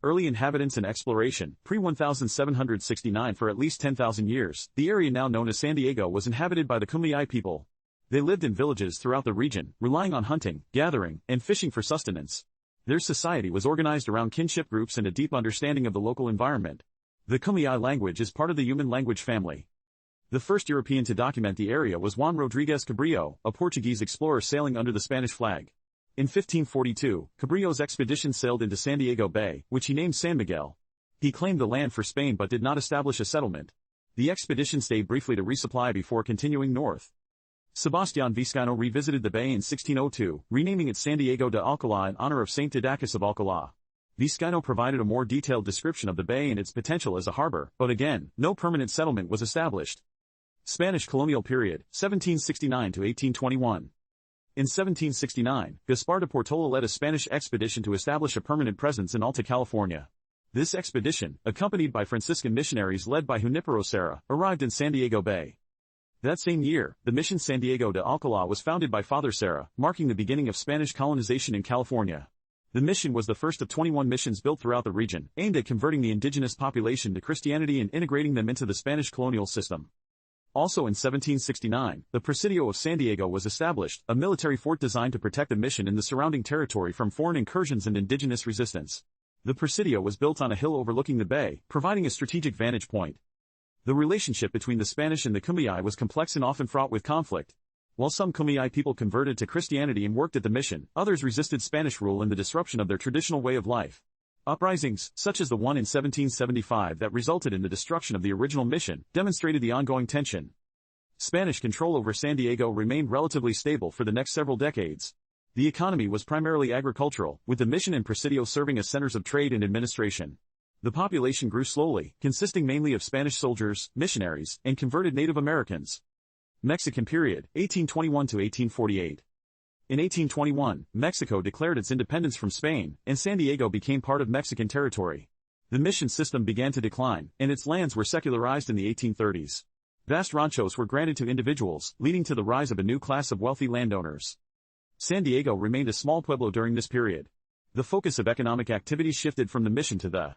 Early Inhabitants and Exploration, pre-1769. For at least 10,000 years, the area now known as San Diego was inhabited by the Kumeyaay people. They lived in villages throughout the region, relying on hunting, gathering, and fishing for sustenance. Their society was organized around kinship groups and a deep understanding of the local environment. The Kumeyaay language is part of the Yuman language family. The first European to document the area was Juan Rodríguez Cabrillo, a Portuguese explorer sailing under the Spanish flag. In 1542, Cabrillo's expedition sailed into San Diego Bay, which he named San Miguel. He claimed the land for Spain but did not establish a settlement. The expedition stayed briefly to resupply before continuing north. Sebastián Vizcaíno revisited the bay in 1602, renaming it San Diego de Alcalá in honor of Saint Didacus of Alcalá. Vizcaíno provided a more detailed description of the bay and its potential as a harbor, but again, no permanent settlement was established. Spanish colonial period, 1769 to 1821. In 1769, Gaspar de Portola led a Spanish expedition to establish a permanent presence in Alta California. This expedition, accompanied by Franciscan missionaries led by Junípero Serra, arrived in San Diego Bay. That same year, the mission San Diego de Alcalá was founded by Father Serra, marking the beginning of Spanish colonization in California. The mission was the first of 21 missions built throughout the region, aimed at converting the indigenous population to Christianity and integrating them into the Spanish colonial system. Also in 1769, the Presidio of San Diego was established, a military fort designed to protect the mission and the surrounding territory from foreign incursions and indigenous resistance. The Presidio was built on a hill overlooking the bay, providing a strategic vantage point. The relationship between the Spanish and the Kumeyaay was complex and often fraught with conflict. While some Kumeyaay people converted to Christianity and worked at the mission, others resisted Spanish rule and the disruption of their traditional way of life. Uprisings, such as the one in 1775 that resulted in the destruction of the original mission, demonstrated the ongoing tension. Spanish control over San Diego remained relatively stable for the next several decades. The economy was primarily agricultural, with the mission and Presidio serving as centers of trade and administration. The population grew slowly, consisting mainly of Spanish soldiers, missionaries, and converted Native Americans. Mexican period, 1821 to 1848. In 1821, Mexico declared its independence from Spain, and San Diego became part of Mexican territory. The mission system began to decline, and its lands were secularized in the 1830s. Vast ranchos were granted to individuals, leading to the rise of a new class of wealthy landowners. San Diego remained a small pueblo during this period. The focus of economic activities shifted from the mission to the